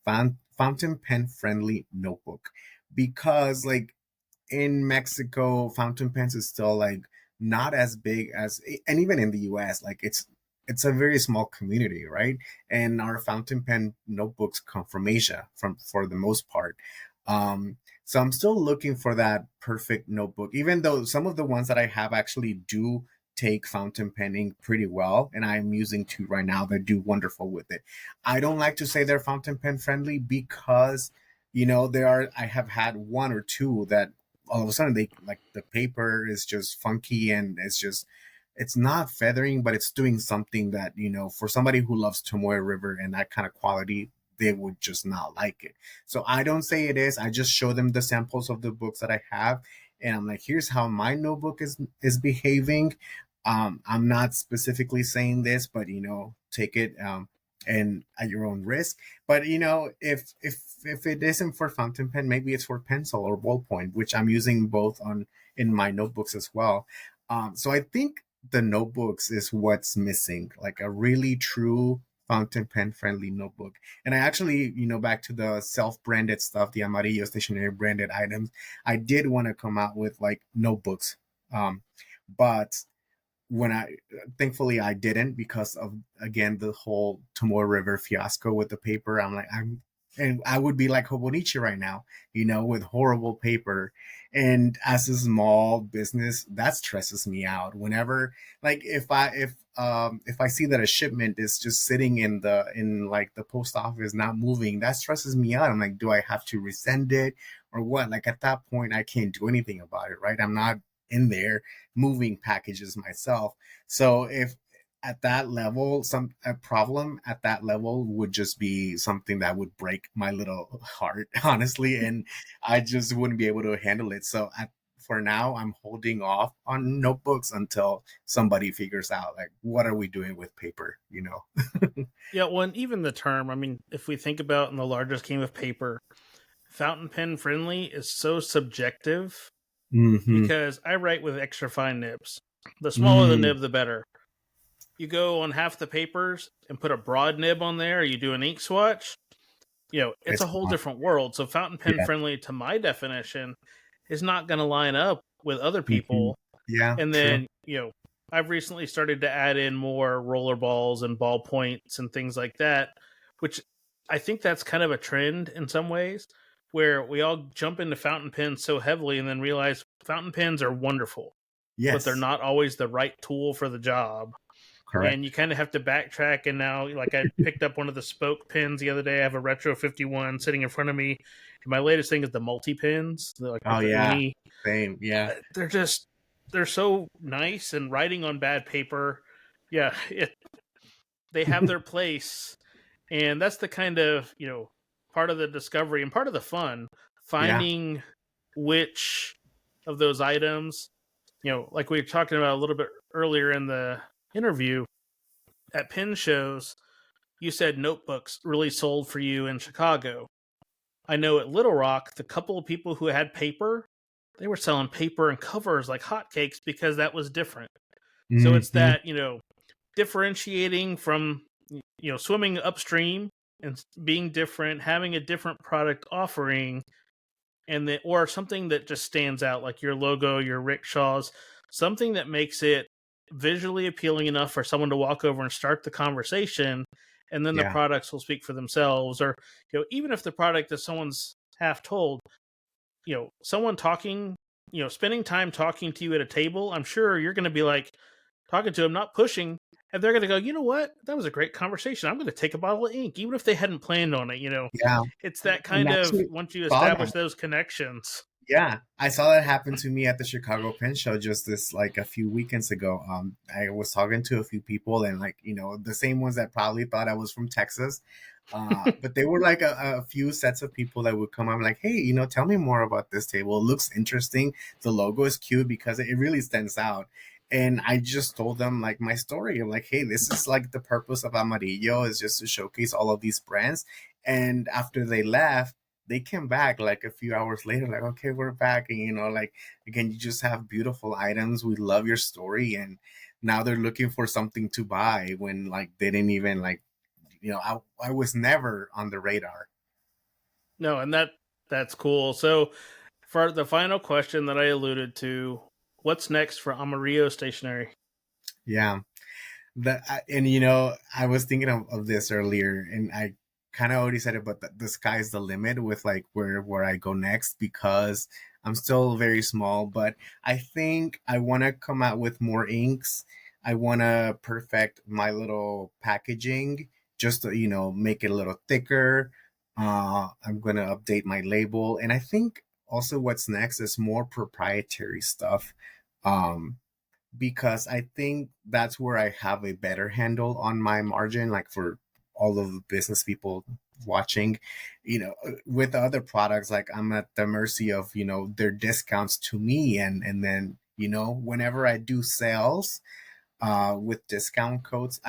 fountain pen friendly notebook, because like in Mexico, fountain pens is still like not as big as, and even in the US, like it's a very small community, right? And our fountain pen notebooks come from Asia, from for the most part. So I'm still looking for that perfect notebook, even though some of the ones that I have actually do take fountain penning pretty well, and I'm using two right now that do wonderful with it. I don't like to say they're fountain pen friendly, because I have had one or two that all of a sudden, they like the paper is just funky, and it's not feathering, but it's doing something that, for somebody who loves Tomoe River and that kind of quality, they would just not like it. So I don't say it is. I just show them the samples of the books that I have, and I'm like, here's how my notebook is behaving. I'm not specifically saying this, but take it and at your own risk. But if it isn't for fountain pen, maybe it's for pencil or ballpoint, which I'm using both on in my notebooks as well. So I think the notebooks is what's missing, like a really true fountain pen friendly notebook. And I actually, back to the self-branded stuff, the Amarillo Stationery branded items, I did want to come out with like notebooks. But when I thankfully I didn't, because of, again, the whole Tomoe River fiasco with the paper. And I would be like Hobonichi right now, with horrible paper. And as a small business, that stresses me out. Whenever, like, if I see that a shipment is just sitting in like the post office not moving, that stresses me out. I'm like, do I have to resend it or what? Like, at that point, I can't do anything about it, right? I'm not in there moving packages myself. So if at that level, a problem at that level would just be something that would break my little heart, honestly, and I just wouldn't be able to handle it. So for now, I'm holding off on notebooks until somebody figures out, like, what are we doing with paper. Yeah, well, and even the term, I mean, if we think about in the larger scheme of paper, fountain pen friendly is so subjective Mm-hmm. because I write with extra fine nibs. The smaller the Mm. nib, the better. You go on half the papers and put a broad nib on there, or you do an ink swatch, it's It's a whole gone. different world. So fountain pen Yeah. friendly, to my definition, is not going to line up with other Hmm. people. Yeah, And true. then, I've recently started to add in more roller balls and ball points and things like that, which I think that's kind of a trend in some ways, where we all jump into fountain pens so heavily and then realize fountain pens are wonderful, but they're Yes, not always the right tool for the job. And you correct. kind of have to backtrack. And now, like, I picked up one of the spoke pins the other day. I have a Retro 51 sitting in front of me. And my latest thing is the multi pins, like Oh with the yeah, uni. same. Yeah, They're just, they're so nice, and writing on bad paper, yeah, they have their place. And that's the kind of, part of the discovery and part of the fun, yeah, finding which of those items, like we were talking about a little bit earlier in the interview, at pin shows, you said notebooks really sold for you in Chicago. I know at Little Rock, the couple of people who had paper, they were selling paper and covers like hotcakes because that was different. So it's hmm, that, differentiating from, swimming upstream and being different, having a different product offering, and that, or something that just stands out, like your logo, your rickshaws, something that makes it visually appealing enough for someone to walk over and start the conversation, and then the yeah, products will speak for themselves. Or, even if the product is someone's half told, someone talking, spending time talking to you at a table, I'm sure you're going to be like talking to them, not pushing, and they're going to go, you know what, that was a great conversation, I'm going to take a bottle of ink, even if they hadn't planned on it. yeah. It's that And kind of, actually, once you saw establish that. those connections. Yeah, I saw that happen to me at the Chicago Pen Show just this like a few weekends ago. I was talking to a few people and like the same ones that probably thought I was from Texas, but they were like a few sets of people that would come up like, hey, tell me more about this table. It looks interesting. The logo is cute because it really stands out. And I just told them like my story. I'm like, hey, this is like the purpose of Amarillo is just to showcase all of these brands. And after they left, they came back like a few hours later, like, okay, we're back. And, like, again, you just have beautiful items. We love your story. And now they're looking for something to buy when, like, they didn't even, like, I was never on the radar. No, and that's cool. So for the final question that I alluded to, what's next for Amarillo Stationery? Yeah. And I was thinking of this earlier, and I kind of already said it, but the sky's the limit with like where I go next because I'm still very small. But I think I want to come out with more inks. I want to perfect my little packaging just to make it a little thicker. I'm gonna update my label, and I think also what's next is more proprietary stuff. Um, because I think that's where I have a better handle on my margin, like for all of the business people watching, with other products, like I'm at the mercy of, their discounts to me. And then, whenever I do sales, with discount codes,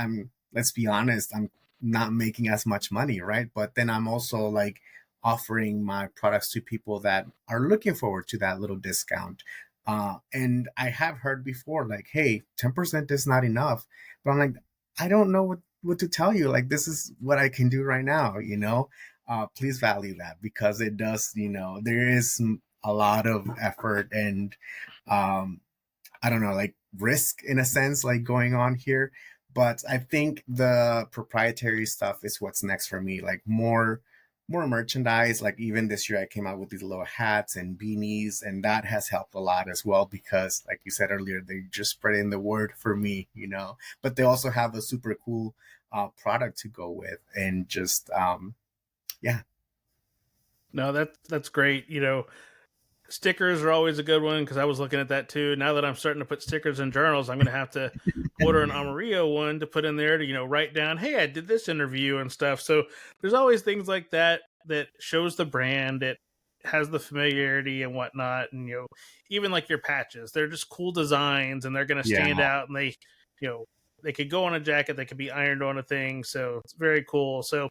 let's be honest, I'm not making as much money, right? But then I'm also like offering my products to people that are looking forward to that little discount. And I have heard before, like, hey, 10% is not enough. But I'm like, I don't know what to tell you. Like, this is what I can do right now, please value that because it does, there is a lot of effort and, um, I don't know, like risk in a sense, like going on here. But I think the proprietary stuff is what's next for me. Like more merchandise. Like even this year, I came out with these little hats and beanies, and that has helped a lot as well because, like you said earlier, they just spread in the word for me, But they also have a super cool product to go with, and just yeah, No, that's great. Stickers are always a good one because I was looking at that too. Now that I'm starting to put stickers in journals, I'm going to have to order an Amarillo one to put in there to, write down, hey, I did this interview and stuff. So there's always things like that that shows the brand. It has the familiarity and whatnot. And, even like your patches, they're just cool designs and they're going to yeah, stand out, and you know, they could go on a jacket, they could be ironed on a thing. So it's very cool. So,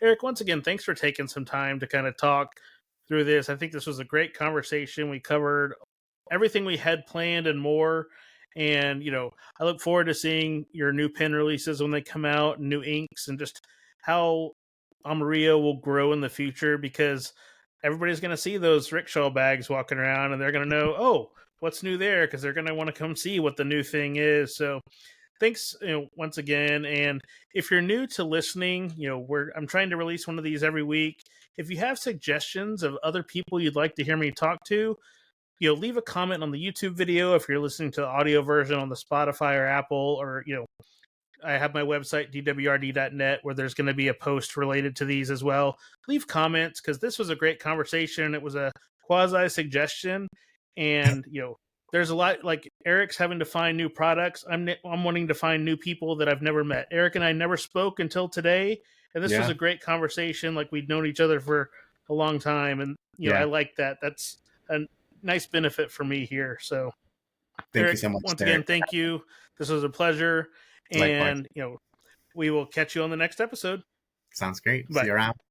Eric, once again, thanks for taking some time to kind of talk through this. I think this was a great conversation. We covered everything we had planned and more. And, I look forward to seeing your new pen releases when they come out, and new inks, and just how Amarillo will grow in the future, because everybody's going to see those rickshaw bags walking around and they're going to know, oh, what's new there? Because they're going to want to come see what the new thing is. So thanks, once again. And if you're new to listening, I'm trying to release one of these every week. If you have suggestions of other people you'd like to hear me talk to, leave a comment on the YouTube video. If you're listening to the audio version on the Spotify or Apple, or, I have my website, dwrd.net, where there's going to be a post related to these as well. Leave comments, because this was a great conversation. It was a quasi suggestion. And, there's a lot, like Erick's having to find new products. I'm wanting to find new people that I've never met. Erick and I never spoke until today. And this was Yeah. a great conversation. Like, we'd known each other for a long time. And, I Yeah. like that. That's a nice benefit for me here. So, Thank you Erick, so much, once again, Derek. thank you. This was a pleasure. Likewise. And, we will catch you on the next episode. Sounds great. See Bye. you around.